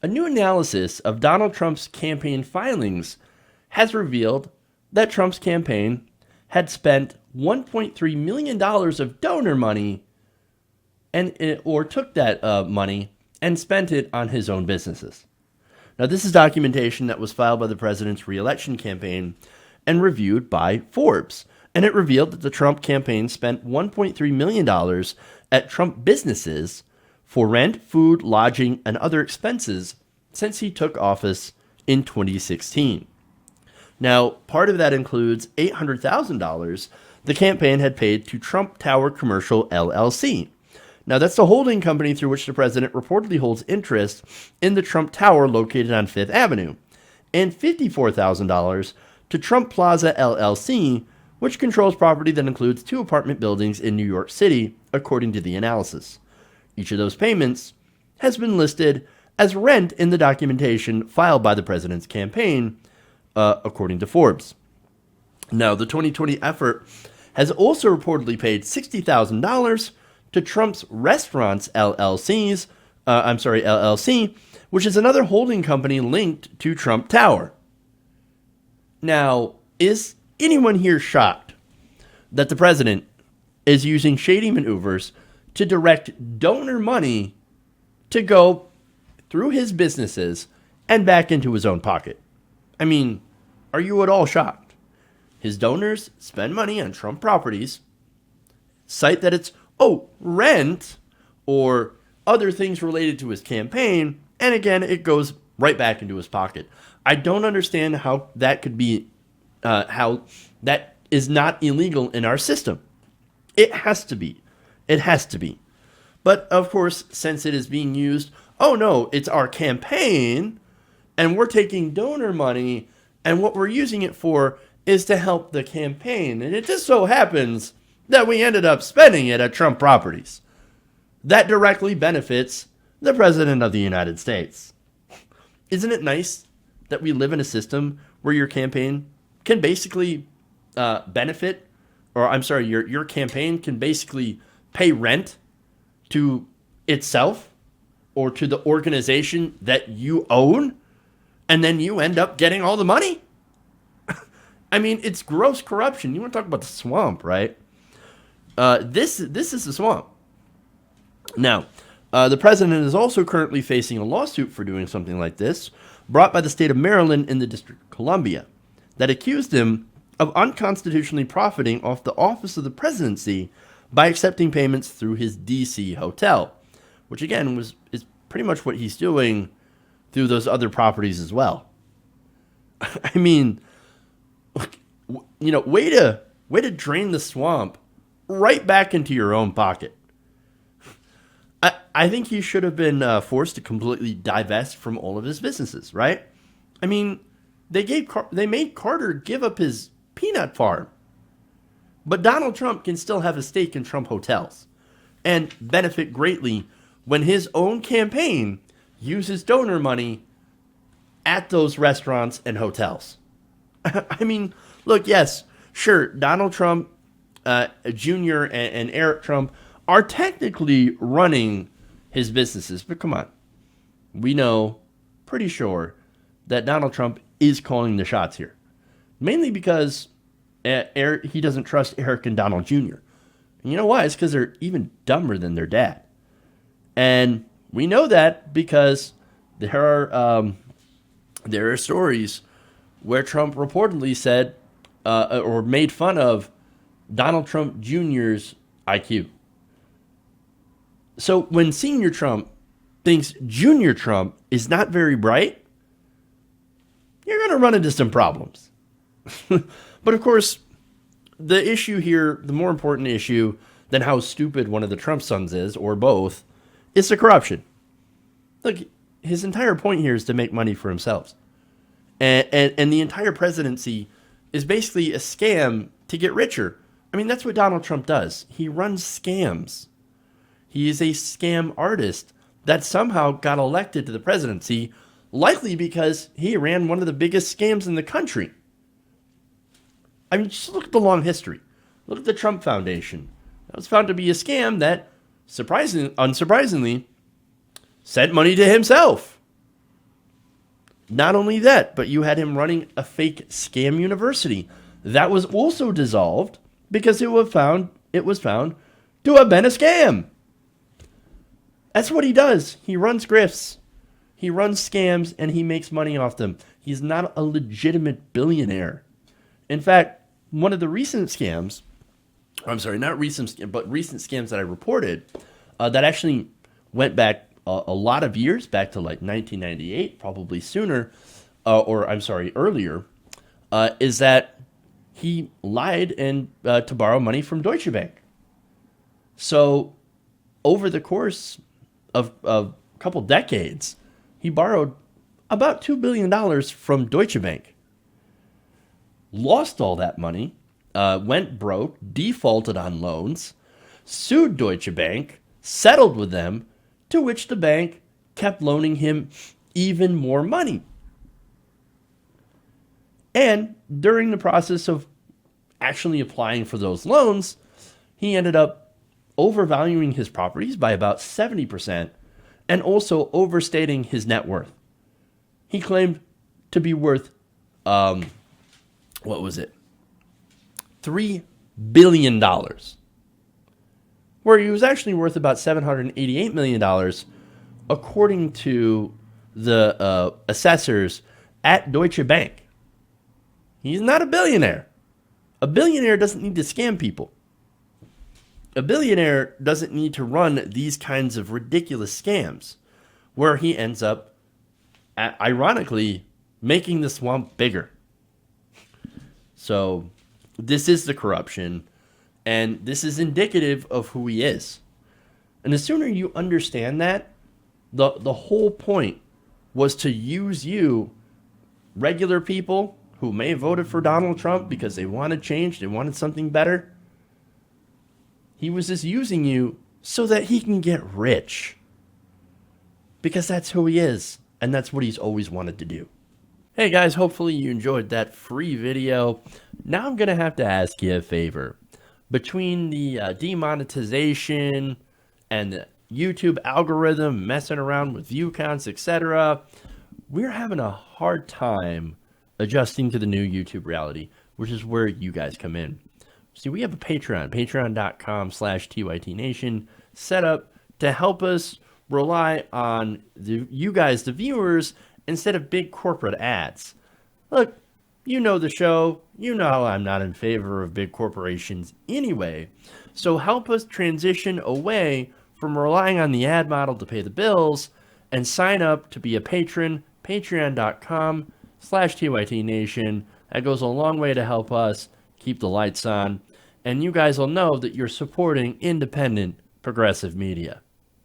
A new analysis of Donald Trump's campaign filings has revealed that Trump's campaign had spent $1.3 million of donor money or took that money and spent it on his own businesses. Now, this is documentation that was filed by the president's re-election campaign and reviewed by Forbes. And it revealed that the Trump campaign spent $1.3 million at Trump businesses for rent, food, lodging, and other expenses since he took office in 2016. Now, part of that includes $800,000 the campaign had paid to Trump Tower Commercial LLC. Now, that's the holding company through which the president reportedly holds interest in the Trump Tower located on Fifth Avenue, and $54,000 to Trump Plaza LLC, which controls property that includes 2 apartment buildings in New York City, according to the analysis. Each of those payments has been listed as rent in the documentation filed by the president's campaign, according to Forbes. Now, the 2020 effort has also reportedly paid $60,000 to Trump's Restaurants LLC, which is another holding company linked to Trump Tower. Now, is anyone here shocked that the president is using shady maneuvers to direct donor money to go through his businesses and back into his own pocket? I mean, are you at all shocked? His donors spend money on Trump properties, cite that it's, rent or other things related to his campaign, and again, it goes right back into his pocket. I don't understand how that could be, how that is not illegal in our system. It has to be. It has to be. But of course, since it is being used, it's our campaign, and we're taking donor money, and what we're using it for is to help the campaign. And it just so happens that we ended up spending it at Trump properties. That directly benefits the President of the United States. Isn't it nice that we live in a system where your campaign can basically your campaign can basically pay rent to itself or to the organization that you own, and then you end up getting all the money? I mean, it's gross corruption. You want to talk about the swamp, right? This is the swamp. Now, the president is also currently facing a lawsuit for doing something like this, brought by the state of Maryland in the District of Columbia, that accused him of unconstitutionally profiting off the office of the presidency by accepting payments through his D.C. hotel, which again is pretty much what he's doing through those other properties as well. I mean, way to drain the swamp right back into your own pocket. I think he should have been forced to completely divest from all of his businesses, right? I mean, they made Carter give up his peanut farm. But Donald Trump can still have a stake in Trump hotels and benefit greatly when his own campaign uses donor money at those restaurants and hotels. I mean, look, yes, sure, Donald Trump Jr. and Eric Trump are technically running his businesses, but come on. We know, pretty sure, that Donald Trump is calling the shots here. Mainly because he doesn't trust Eric and Donald Jr. And you know why? It's because they're even dumber than their dad. And we know that because there are stories where Trump reportedly said or made fun of Donald Trump Jr.'s IQ. So when Senior Trump thinks Junior Trump is not very bright, you're going to run into some problems. But of course, the issue here, the more important issue than how stupid one of the Trump sons is, or both, is the corruption. Look, his entire point here is to make money for himself. And the entire presidency is basically a scam to get richer. I mean, that's what Donald Trump does. He runs scams. He is a scam artist that somehow got elected to the presidency, likely because he ran one of the biggest scams in the country. I mean, just look at the long history. Look at the Trump Foundation. That was found to be a scam that, unsurprisingly, sent money to himself. Not only that, but you had him running a fake scam university. That was also dissolved because it was found to have been a scam. That's what he does. He runs grifts. He runs scams and he makes money off them. He's not a legitimate billionaire. In fact, one of the recent scams, I'm sorry, not recent, but recent scams that I reported that actually went back a lot of years, back to like 1998, probably sooner, or I'm sorry, earlier, is that he lied and to borrow money from Deutsche Bank. So over the course of a couple decades, he borrowed about $2 billion from Deutsche Bank, lost all that money, went broke, defaulted on loans, sued Deutsche Bank, settled with them, to which the bank kept loaning him even more money. And during the process of actually applying for those loans, he ended up overvaluing his properties by about 70% and also overstating his net worth. He claimed to be worth, what was it? $3 billion. Where he was actually worth about $788 million, according to the assessors at Deutsche Bank. He's not a billionaire. A billionaire doesn't need to scam people. A billionaire doesn't need to run these kinds of ridiculous scams where he ends up, ironically, making the swamp bigger. So this is the corruption, and this is indicative of who he is. And the sooner you understand that, the whole point was to use you, regular people who may have voted for Donald Trump because they wanted change, they wanted something better. He was just using you so that he can get rich. Because that's who he is, and that's what he's always wanted to do. Hey guys, hopefully you enjoyed that free video. Now I'm going to have to ask you a favor. Between the demonetization and the YouTube algorithm messing around with view counts, etc., we're having a hard time adjusting to the new YouTube reality, which is where you guys come in. See, we have a Patreon, patreon.com/TYTNation, set up to help us rely on you guys, the viewers, instead of big corporate ads. Look, you know the show. You know how I'm not in favor of big corporations anyway. So help us transition away from relying on the ad model to pay the bills and sign up to be a patron, patreon.com/TYTNation. That goes a long way to help us keep the lights on. And you guys will know that you're supporting independent progressive media.